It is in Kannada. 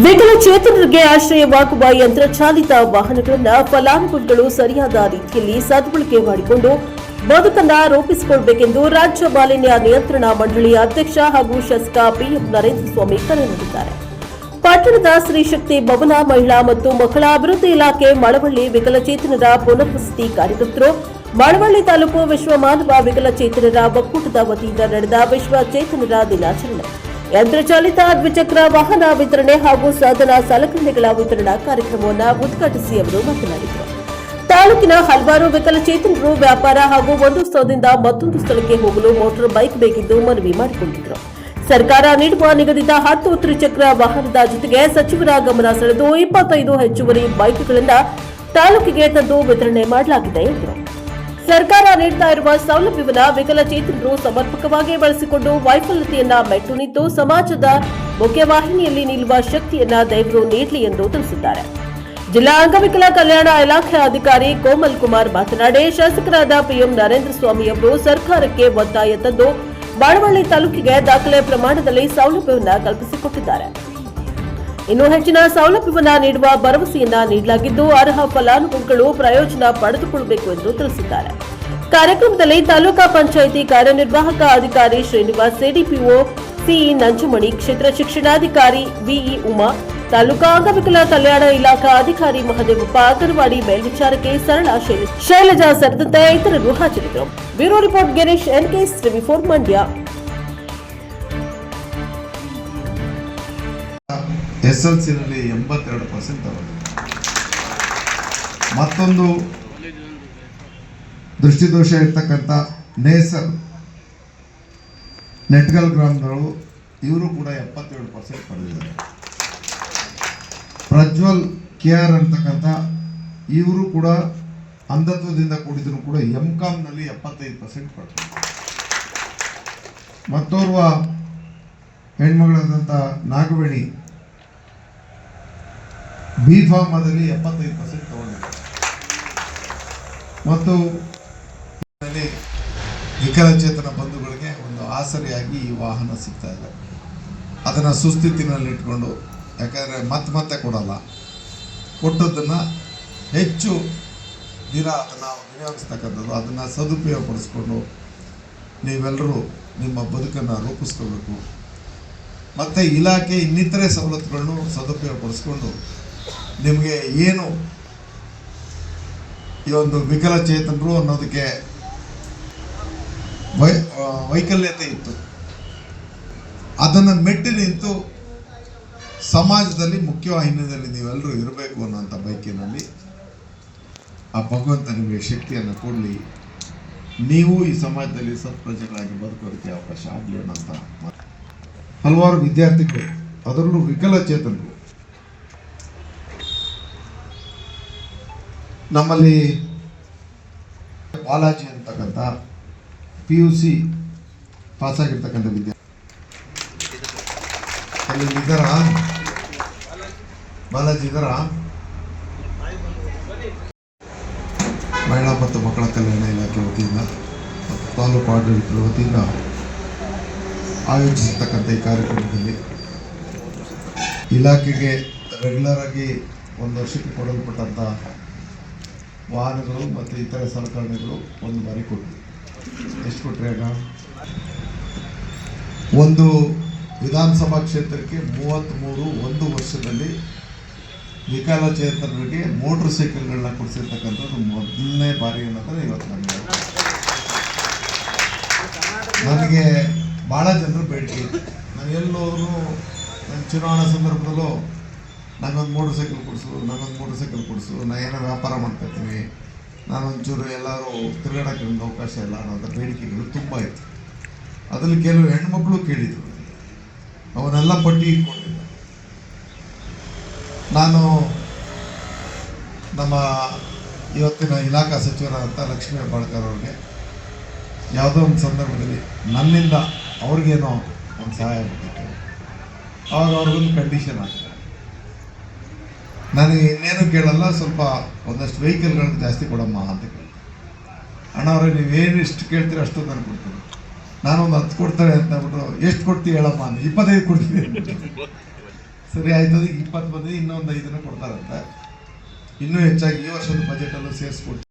ವಿಕಲಚೇತನರಿಗೆ ಆಶ್ರಯವಾಗುವ ಯಂತ್ರಚಾಲಿತ ವಾಹನಗಳನ್ನು ಫಲಾನುಭವಿಗಳು ಸರಿಯಾದ ರೀತಿಯಲ್ಲಿ ಸದ್ಬಳಕೆ ಮಾಡಿಕೊಂಡು ಬದುಕನ್ನ ರೂಪಿಸಿಕೊಳ್ಳಬೇಕೆಂದು ರಾಜ್ಯ ಮಾಲಿನ್ಯ ನಿಯಂತ್ರಣ ಮಂಡಳಿಯ ಅಧ್ಯಕ್ಷ ಹಾಗೂ ಶಾಸಕ ಪಿಎಂ ನರೇಂದ್ರ ಸ್ವಾಮಿ ಕರೆ ನೀಡಿದ್ದಾರೆ. ಪಟ್ಟಣದ ಶ್ರೀಶಕ್ತಿ ಭವನ ಮಹಿಳಾ ಮತ್ತು ಮಕ್ಕಳ ಅಭಿವೃದ್ಧಿ ಇಲಾಖೆ ಮಳವಳ್ಳಿ ವಿಕಲಚೇತನರ ಪುನರ್ವಸತಿ ಕಾರ್ಯಕರ್ತರು ಮಳವಳ್ಳಿ ತಾಲೂಕು ವಿಶ್ವ ಮಾನವ ವಿಕಲಚೇತನರ ಒಕ್ಕೂಟದ ವತಿಯಿಂದ ನಡೆದ ವಿಶ್ವ ಚೇತನರ ದಿನಾಚರಣೆ, ಯಂತ್ರಚಾಲಿತ ದ್ವಿಚಕ್ರ ವಾಹನ ವಿತರಣೆ ಹಾಗೂ ಸಾಧನ ಸಲಕರಣೆಗಳ ವಿತರಣಾ ಕಾರ್ಯಕ್ರಮವನ್ನು ಉದ್ಘಾಟಿಸಿ ಅವರು ಮಾತನಾಡಿದರು. ತಾಲೂಕಿನ ಹಲವಾರು ವಿಕಲಚೇತನರು ವ್ಯಾಪಾರ ಹಾಗೂ ಒಂದು ಸ್ಥಳದಿಂದ ಮತ್ತೊಂದು ಸ್ಥಳಕ್ಕೆ ಹೋಗಲು ಮೋಟಾರ್ ಬೈಕ್ ಬೇಕೆಂದು ಮನವಿ ಮಾಡಿಕೊಂಡಿದ್ದರು. ಸರ್ಕಾರ ನೀಡುವ ನಿಗದಿತ 10 ತ್ರಿಚಕ್ರ ವಾಹನದ ಜೊತೆಗೆ ಸಚಿವರ ಗಮನ ಸೆಳೆದು 25 ಹೆಚ್ಚುವರಿ ಬೈಕ್ಗಳನ್ನು ತಾಲೂಕಿಗೆ ತಂದು ವಿತರಣೆ ಮಾಡಲಾಗಿದೆ ಎಂದರು. ಸರ್ಕಾರ ನೀಡುತ್ತಾ ಇರುವ ಸೌಲಭ್ಯವನ್ನು ವಿಕಲಚೇತನರು ಸಮರ್ಪಕವಾಗಿ ಬಳಸಿಕೊಂಡು ವೈಫಲ್ಯತೆಯನ್ನ ಮೆಟ್ಟು ನಿಂತು ಸಮಾಜದ ಮುಖ್ಯವಾಹಿನಿಯಲ್ಲಿ ನಿಲ್ಲುವ ಶಕ್ತಿಯನ್ನ ದೇವರು ನೀಡಲಿ ಎಂದು ತಿಳಿಸಿದ್ದಾರೆ. ಜಿಲ್ಲಾ ಅಂಗವಿಕಲ ಕಲ್ಯಾಣ ಇಲಾಖೆ ಅಧಿಕಾರಿ ಕೋಮಲ್ ಕುಮಾರ್ ಮಾತನಾಡಿ, ಶಾಸಕರಾದ ಪಿಎಂ ನರೇಂದ್ರ ಸ್ವಾಮಿ ಅವರು ಸರ್ಕಾರಕ್ಕೆ ಒತ್ತಾಯ ತಂದು ಮಳವಳ್ಳಿ ತಾಲೂಕಿಗೆ ದಾಖಲೆ ಪ್ರಮಾಣದಲ್ಲಿ ಸೌಲಭ್ಯವನ್ನು ಕಲ್ಪಿಸಿಕೊಟ್ಟಿದ್ದಾರೆ. ಇನ್ನು ಹೆಚ್ಚಿನ ಸೌಲಭ್ಯವನ್ನು ನೀಡುವ ಭರವಸೆಯನ್ನ ನೀಡಲಾಗಿದ್ದು ಅರ್ಹ ಫಲಾನುಭವಿಗಳು ಪ್ರಯೋಜನ ಪಡೆದುಕೊಳ್ಳಬೇಕು ಎಂದು ತಿಳಿಸಿದ್ದಾರೆ. ಕಾರ್ಯಕ್ರಮದಲ್ಲಿ ತಾಲೂಕಾ ಪಂಚಾಯಿತಿ ಕಾರ್ಯನಿರ್ವಾಹಕ ಅಧಿಕಾರಿ ಶ್ರೀನಿವಾಸ್, ಸಿಡಿಪಿಒ ಸಿಇ ನಂಜುಮಣಿ, ಕ್ಷೇತ್ರ ಶಿಕ್ಷಣಾಧಿಕಾರಿ ವಿಇ ಉಮಾ, ತಾಲೂಕಾ ಅಂಗವಿಕಲ ಕಲ್ಯಾಣ ಇಲಾಖಾ ಅಧಿಕಾರಿ ಮಹದೇವಪ್ಪ, ಅಂಗನವಾಡಿ ಮೇಲ್ವಿಚಾರಕಿ ಸರಳ ಶೈಲಜಾ ಸೇರಿದಂತೆ ಇತರರು ಹಾಜರಿದ್ದರು. Bureau report Girish, NKS TV4 Mandya. SLCನಲ್ಲಿ 82% ತಗೊಂಡಿದೆ. ಮತ್ತೊಂದು ದೃಷ್ಟಿದೋಷ ಇರ್ತಕ್ಕಂಥ ನೇಸರ್ ನೆಟ್ಗಲ್ ಗ್ರಾಮದವರು ಇವರು ಕೂಡ 77% ಪಡೆದಿದ್ದಾರೆ. ಪ್ರಜ್ವಲ್ KR ಅಂತಕ್ಕಂಥ ಇವರು ಕೂಡ ಅಂಧತ್ವದಿಂದ ಕೂಡಿದ್ರು ಕೂಡ MCOMನಲ್ಲಿ 75% ಪಡೆದಿದ್ದಾರೆ. ಮತ್ತೋರ್ವ ಹೆಣ್ಮಗಳಾದಂಥ ನಾಗವೇಣಿ B.Pharmaದಲ್ಲಿ 75% ತಗೊಂಡಿದ್ದಾರೆ. ಮತ್ತು ವಿಕಲಚೇತನ ಬಂಧುಗಳಿಗೆ ಒಂದು ಆಸರೆಯಾಗಿ ಈ ವಾಹನ ಸಿಗ್ತಾ ಇದೆ. ಅದನ್ನು ಸುಸ್ಥಿತಿನಲ್ಲಿ ಇಟ್ಕೊಂಡು, ಯಾಕಂದರೆ ಮತ್ತೆ ಕೊಡಲ್ಲ, ಕೊಟ್ಟದ್ದನ್ನು ಹೆಚ್ಚು ದಿನ ಅದನ್ನು ವಿನಿಯೋಗಿಸ್ತಕ್ಕಂಥದ್ದು, ಅದನ್ನು ಸದುಪಯೋಗಪಡಿಸ್ಕೊಂಡು ನೀವೆಲ್ಲರೂ ನಿಮ್ಮ ಬದುಕನ್ನು ರೂಪಿಸ್ಕೋಬೇಕು. ಮತ್ತು ಇಲಾಖೆ ಇನ್ನಿತರೆ ಸವಲತ್ತುಗಳನ್ನು ಸದುಪಯೋಗಪಡಿಸ್ಕೊಂಡು ನಿಮಗೆ ಏನು ಈ ಒಂದು ವಿಕಲಚೇತನರು ಅನ್ನೋದಕ್ಕೆ ವೈಕಲ್ಯತೆ ಇತ್ತು, ಅದನ್ನು ಮೆಟ್ಟಿ ನಿಂತು ಸಮಾಜದಲ್ಲಿ ಮುಖ್ಯವಾಹಿನಿಯಲ್ಲಿ ನೀವೆಲ್ಲರೂ ಇರಬೇಕು ಅನ್ನೋಂಥ ಬಯಕೆಯಲ್ಲಿ ಆ ಭಗವಂತ ನಿಮಗೆ ಶಕ್ತಿಯನ್ನು ಕೊಡಲಿ, ನೀವು ಈ ಸಮಾಜದಲ್ಲಿ ಸತ್ಪ್ರಜೆಗಳಾಗಿ ಬದುಕೋದಕ್ಕೆ ಅವಕಾಶ ಆಗಲಿ ಅನ್ನೋಂಥ ಹಲವಾರು ವಿದ್ಯಾರ್ಥಿಗಳು, ಅದರಲ್ಲೂ ವಿಕಲಚೇತನರು ನಮ್ಮಲ್ಲಿ ಬಾಲಾಜಿ ಅಂತಕ್ಕಂಥ PUC ಪಾಸಾಗಿರ್ತಕ್ಕಂಥ ವಿದ್ಯಾರ್ಥಿ ಇದ್ದಾರಾ? ಬಾಲಾಜಿ ಇದ್ದಾರಾ? ಮಹಿಳಾ ಮತ್ತು ಮಕ್ಕಳ ಕಲ್ಯಾಣ ಇಲಾಖೆ ವತಿಯಿಂದ ಮತ್ತು ತಾಲೂಕು ಆಡಳಿತದ ವತಿಯಿಂದ ಆಯೋಜಿಸಿರ್ತಕ್ಕಂಥ ಈ ಕಾರ್ಯಕ್ರಮದಲ್ಲಿ ಇಲಾಖೆಗೆ ರೆಗ್ಯುಲರ್ ಆಗಿ 1 ವರ್ಷಕ್ಕೆ ಕೊಡಲ್ಪಟ್ಟಂಥ ವಾಹನಗಳು ಮತ್ತು ಇತರೆ ಸಲಕರಣೆಗಳು 1 ಬಾರಿ ಕೊಟ್ಟರು. ಎಷ್ಟು ಕೊಟ್ಟರೆ ಆಗ ಒಂದು ವಿಧಾನಸಭಾ ಕ್ಷೇತ್ರಕ್ಕೆ 33 1 ವರ್ಷದಲ್ಲಿ ವಿಕಲಚೇತನರಿಗೆ ಮೋಟ್ರ್ ಸೈಕಲ್ಗಳನ್ನ ಕೊಡಿಸಿರ್ತಕ್ಕಂಥದ್ದು ಮೊದಲನೇ ಬಾರಿ ಅನ್ನೋದ್ರೆ ಇವತ್ತು ನನಗೆ ಭಾಳ ಜನರು ಬೇಡಿಕೆ ಇತ್ತು. ನಾನು ಎಲ್ಲೋದ್ರೂ ನನ್ನ ಚುನಾವಣಾ ಸಂದರ್ಭದಲ್ಲೂ ನನಗೊಂದು ಮೋಟ್ರ್ ಸೈಕಲ್ ಕೊಡಿಸು, ನಾನು ಏನೋ ವ್ಯಾಪಾರ ಮಾಡ್ಕೊತೀನಿ, ನಾನೊಂಚೂರು ಎಲ್ಲರೂ ತಿರುಗಾಡೋಕ್ಕೆ ಒಂದು ಅವಕಾಶ ಇಲ್ಲ ಅನ್ನೋಂಥ ಬೇಡಿಕೆಗಳು ತುಂಬ ಇತ್ತು. ಅದರಲ್ಲಿ ಕೆಲವು ಹೆಣ್ಮಕ್ಳು ಕೇಳಿದರು, ಅವನ್ನೆಲ್ಲ ಪಟ್ಟಿ ಇಟ್ಕೊಂಡಿದ್ದೆ. ನಾನು ನಮ್ಮ ಇವತ್ತಿನ ಇಲಾಖಾ ಸಚಿವರಾದಂಥ ಲಕ್ಷ್ಮೀ ಹೆಬ್ಬಾಳ್ಕರ್ ಅವ್ರಿಗೆ ಯಾವುದೋ ಒಂದು ಸಂದರ್ಭದಲ್ಲಿ ನನ್ನಿಂದ ಅವ್ರಿಗೇನೋ ಒಂದು ಸಹಾಯ ಮಾಡ್ತಿತ್ತು. ಆವಾಗ ಅವ್ರಿಗೊಂದು ಕಂಡೀಷನ್ ಆಗ್ತದೆ, ನನಗೆ ಇನ್ನೇನು ಕೇಳಲ್ಲ, ಸ್ವಲ್ಪ ಒಂದಷ್ಟು ವೆಹಿಕಲ್ಗಳನ್ನ ಜಾಸ್ತಿ ಕೊಡಮ್ಮ ಅಂತ ಕೇಳ್ತೀನಿ. ಅಣ್ಣ ಅವ್ರೆ, ನೀವೇನು ಎಷ್ಟು ಕೇಳ್ತೀರೋ ಅಷ್ಟು ನಾನು ಕೊಡ್ತೀನಿ. ನಾನೊಂದು 10 ಕೊಡ್ತಾರೆ ಅಂತ ಹೇಳ್ಬಿಟ್ಟು, ಎಷ್ಟು ಕೊಡ್ತೀವಿ ಹೇಳಮ್ಮ ಅಂತ, 25 ಕೊಡ್ತೀನಿ. ಸರಿ ಆಯ್ತದ 20 ಮಂದಿ ಇನ್ನೊಂದು 5 ಕೊಡ್ತಾರಂತೆ. ಇನ್ನೂ ಹೆಚ್ಚಾಗಿ ಈ ವರ್ಷದ ಬಜೆಟಲ್ಲೂ ಸೇರಿಸ್ಕೊಡ್ತೀವಿ.